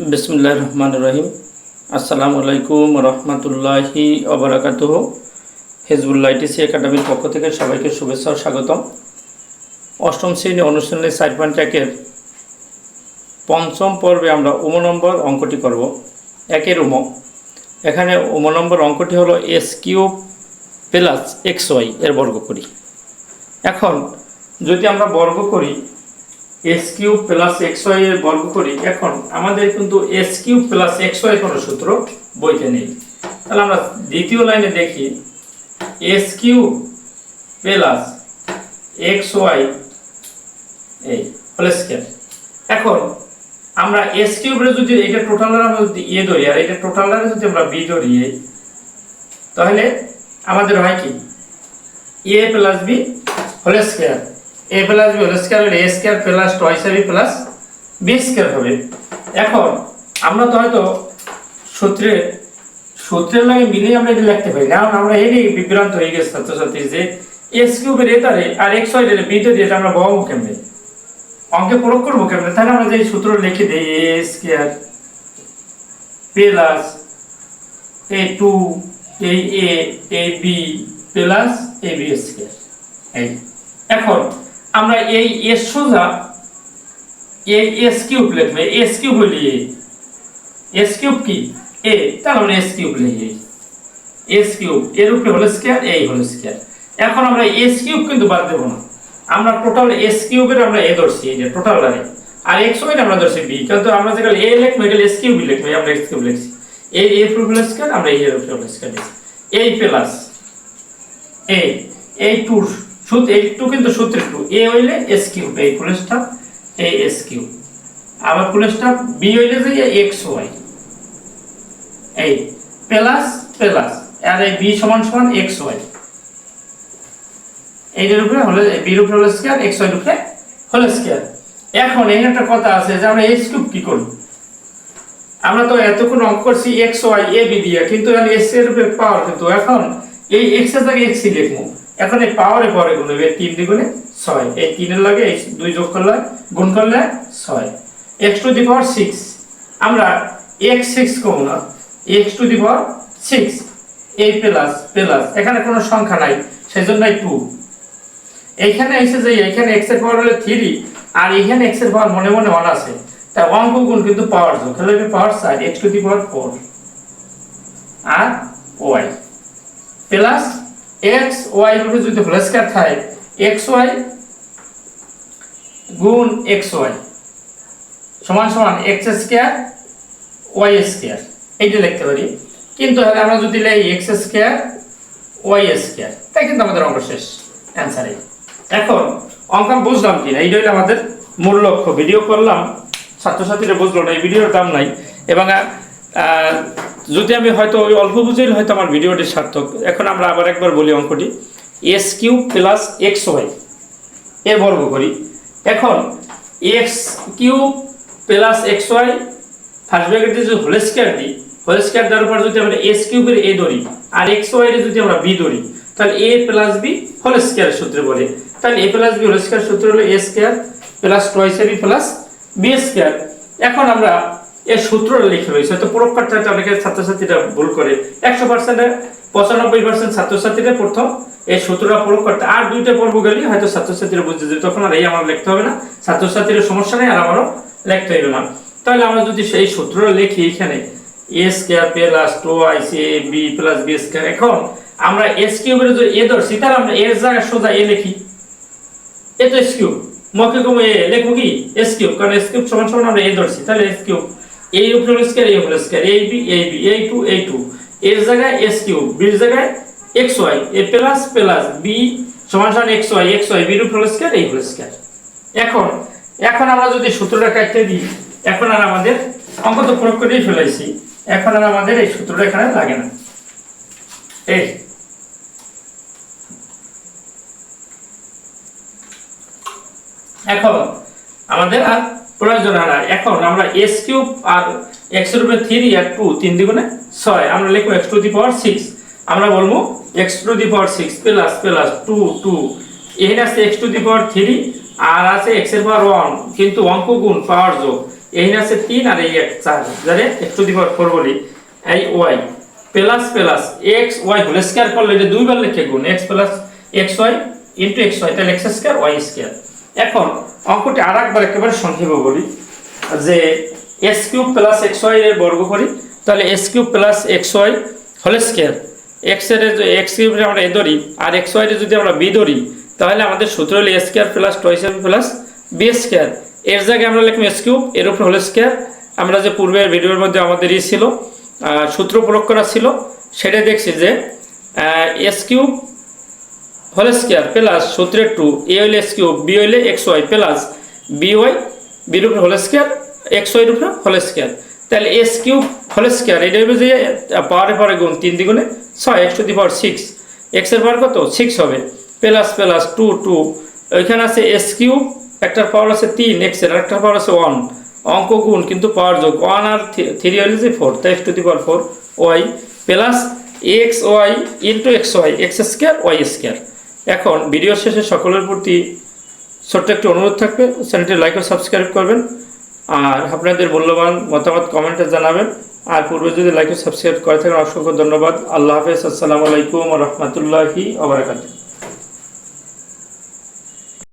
বিসমিল্লাহির রহমানির রহিম। আসসালামু আলাইকুম রহমতুল্লাহি ওবারাকাতুহু। হিজবুল্লাহ আইটিসি একাডেমির পক্ষ থেকে সবাইকে শুভেচ্ছা ও স্বাগতম। অষ্টম শ্রেণী অনুশীলনী 4.1-এর পঞ্চম পর্বে আমরা উম নম্বর অঙ্কটি করব। একের উম, এখানে উম নম্বর অঙ্কটি হলো S cube plus x Y এর বর্গ করি। এখন যদি আমরা বর্গ করি S cube plus x Y এর বর্গ করি, এখন আমাদের কিন্তু S cube plus x Y কোনো সূত্র বইতে নেই। তাহলে আমরা দ্বিতীয় লাইনে দেখি S cube plus x Y এই হোল স্কয়ার। এখন আমরা এস কিউবের যদি এটা টোটালের আমরা যদি এ ধরি আর এটা টোটালের যদি আমরা বি ধরি, তাহলে আমাদের হয় কি a plus b whole square. A plus b whole square হলে a square plus twice b plus b square হবে। এখন আমরা তো হয়তো সূত্রের লাগে মিলিয়ে আমরা এটা লিখতে পারি, কারণ আমরা এই বিভ্রান্ত হয়ে গেছে ছাত্রছাত্রী যে এস কিউবের এ তারে আর এক্স ওয়াই এর বি তে দিয়ে আমরা বহাবো কেমনে, অঙ্কে প্রয়োগ করবো কেমনে। তাহলে আমরা যে সূত্র লিখে দিই এ স্কয়ার প্লাস এ টু এই এ এই B plus A B square. এই এখন আমরা এই এস সোজা এই এস কিউব লিখবে, এস কিউব হইলে এস কিউব কি এ, তাহলে আমরা এস কিউব লিখি এস কিউব এর উপরে হোল স্কয়ার এই হোল স্কয়ার। এখন আমরা এস কিউব কিন্তু বাদ দেব না, আমরা টোটাল এস কিউবের আমরা এ ধরছি, এই যে টোটাল লাগে, আর এক্স ওয়াই আমরা ধরছি বি, কিন্তু আমরা যেটা এ লিখবো এটা এস কিউব লিখবো, আমরা এক্স কিউব লিখছি এই এর উপরে হোল স্কয়ার, আমরা এই এর উপরে হোল স্কয়ার দিছি এই প্লাস এই টু সূত্র এই টু কিন্তু সূত্রের টু এ হইলে এস কিউব এই ফুল স্টপ এই এস কিউব, আবার ফুল স্টপ বি হইলে যে এক্স ওয়াই এই প্লাস প্লাস আর এই বি সমান সমান এক্স ওয়াই এইটার উপরে হলে বি এর উপরে হোল স্কয়ার এক্স ওয়াই এর উপরে হোল স্কয়ার। এখন এই একটা কথা আছে যে আমরা এস কিউব কি করব, আমরা তো এতক্ষণ অঙ্ক করছি এক্স ওয়াই এ বি দিয়ে, কিন্তু এস এর উপরে পাওয়ার, কিন্তু এখন এই এক্স এর জায়গায় এক্স লিখবো। এখন এই পাওয়ারে পরে গুণ হবে 3 দ্বিগুণে 6, এই 3 এর লাগে এই 2 যোগ করলে গুণ করলে 6 x টু দি পাওয়ার 6। আমরা x 6 কমন না x টু দি পাওয়ার 6 এই প্লাস প্লাস এখানে কোনো সংখ্যা নাই সেজন্য 2, এইখানে এসে যে এখানে x এর পাওয়ার হলো 3 আর এখানে x এর পাওয়ার মনে মনে 1 আছে, তাই অঙ্ক গুণ কিন্তু পাওয়ার যোগ হলে power 4 x to the power 4 আর y প্লাস x y এর উপরে যদি হোল স্কয়ার থাকে xy গুণ xy সমান সমান x স্কয়ার y স্কয়ার এইটা লিখতে পারি। কিন্তু আমরা যদি লিখি x স্কয়ার y স্কয়ার, তাই কিন্তু আমাদের অঙ্ক শেষ, অ্যানসার এই। এখন অঙ্ক বুঝলাম কিনা এইটা হলো আমাদের মূল লক্ষ্য। ভিডিও করলাম ছাত্রছাত্রীরা বুঝলো না, এই ভিডিওর দাম নাই, এবং যদি আমি হয়তো ওই অল্প বুঝেই হয়তো আমার ভিডিওটি সার্থক। এখন আমরা আবার একবার বলি অঙ্কটি s cube plus x Y এর বর্গ করি। এখন x cube plus x y first ব্র্যাকেটে যদি হোল স্কয়ার দিই, হোল স্কয়ার দেওয়ার পর যদি আমরা এস কিউবের এ ধরি আর এক্স ওয়াই এর যদি আমরা বি ধরি, তাহলে a plus b whole square সূত্রে বলে, তাহলে a plus b whole square সূত্র হলো a square plus twice b plus b square. এখন আমরা এর সূত্রটা লিখে রয়েছে, হয়তো প্রয়োগ করতে হয়তো অনেকে ছাত্রছাত্রীরা ভুল করে, 100%-এ 95% ছাত্রছাত্রীরা প্রথম এই সূত্রটা প্রয়োগ করতে, আর দুইটা পর্ব গেলে হয়তো ছাত্রছাত্রীরা বুঝতে যাবে, তখন আর এই আমার লিখতে হবে না, ছাত্রছাত্রীর সমস্যা নেই আর আমারও লিখতে হবে না। তাহলে আমরা যদি সেই সূত্রটা লিখি এখানে a square plus 2ac plus b square, এখন আমরা এস কিউবের যদি এ ধরছি তাহলে আমরা এর জায়গায় সোজা এ লিখি, এ তো এস কিউব মকে কম এ লিখবো কি এস কিউব, কারণ এস কিউব সমান সমান আমরা এ ধরছি, তাহলে এস কিউব এই উপরে হোল স্কয়ার এই হোল স্কয়ার এই বি এই টু এর জায়গায় এস কিউব বির জায়গায় x Y A plus plus B সমান সমান এক্স ওয়াই বির উপরে হোল স্কয়ার এই হোল স্কয়ার। এখন আমরা যদি সূত্রটা কাটতে দিই, এখন আর আমাদের অঙ্ক তো প্রয়োগ করেই ফেলাইছি, এখন আর আমাদের এই সূত্রটা এখানে লাগে না। এই এখন আমাদের আর প্রয়োজন হয় না। এখন আমরা s কিউব আর x এর উপরে 3 আর 2 3 দ্বিগুণে 6 আমরা লিখব x টু দি পাওয়ার 6, আমরা বলবো x to the power 6 plus plus 2 এখানে আছে x টু দি পাওয়ার 3 আর আছে x এর পাওয়ার 1, কিন্তু অঙ্ক গুণ পাওয়ার যোগ এই আছে 3 আর এই 4 যারে x⁴ বলি। এই y plus plus x y whole square করলে এটা দুইবার লিখে গুণ x প্লাস xy ইনটু xy তাহলে x স্কয়ার y স্কয়ার। এখন অঙ্কটি আরেকবার একেবারে সংক্ষেপে বলি যে s³ প্লাস xy এর বর্গ করি তাহলে s³ plus xy whole square x এর x³ এর আমরা a ধরি আর xy এর যদি আমরা b ধরি তাহলে আমাদের সূত্র হলো a² plus 2ab plus b square. এর জায়গায় আমরা লিখব s³ এর উপর হোল স্কয়ার। আমরা যে পূর্বের ভিডিওর মধ্যে আমাদের ছিল সূত্র প্রয়োগ করা ছিল সেটা দেখছি যে s³ হোল স্কয়ার প্লাস সূত্রের 2 a হইলে s³ b হইলে xy প্লাস by b এর উপর হোল স্কয়ার xy এর উপর হোল স্কয়ার। তাহলে s³ হোল স্কয়ার এটা হবে যে পাওয়ারে পাওয়ারে গুণ 3 দ্বিগুণে 6 x⁴ x এর পাওয়ার কত 6 হবে প্লাস প্লাস 2 2 ওইখানে আছে s³ একটার পাওয়ার আছে 3 x এর আরেকটার পাওয়ার আছে 1 অঙ্ক গুণ কিন্তু পাওয়ার যোগ 1 আর 3 হইলে যে 4 তাই x⁴ y plus xy into xy x² y square. এখন ভিডিও শেষে সকলের প্রতি ছোট্ট একটি অনুরোধ থাকবে চ্যানেলটি লাইক ও সাবস্ক্রাইব করবেন আর আপনাদের মূল্যবান মতামত কমেন্টে জানাবেন। আর পূর্বে যদি লাইক ও সাবস্ক্রাইব করে থাকেন অসংখ্য ধন্যবাদ। আল্লাহ হাফেজ। আসসালামু আলাইকুম ওয়া রাহমাতুল্লাহি ওয়া বারাকাতুহু।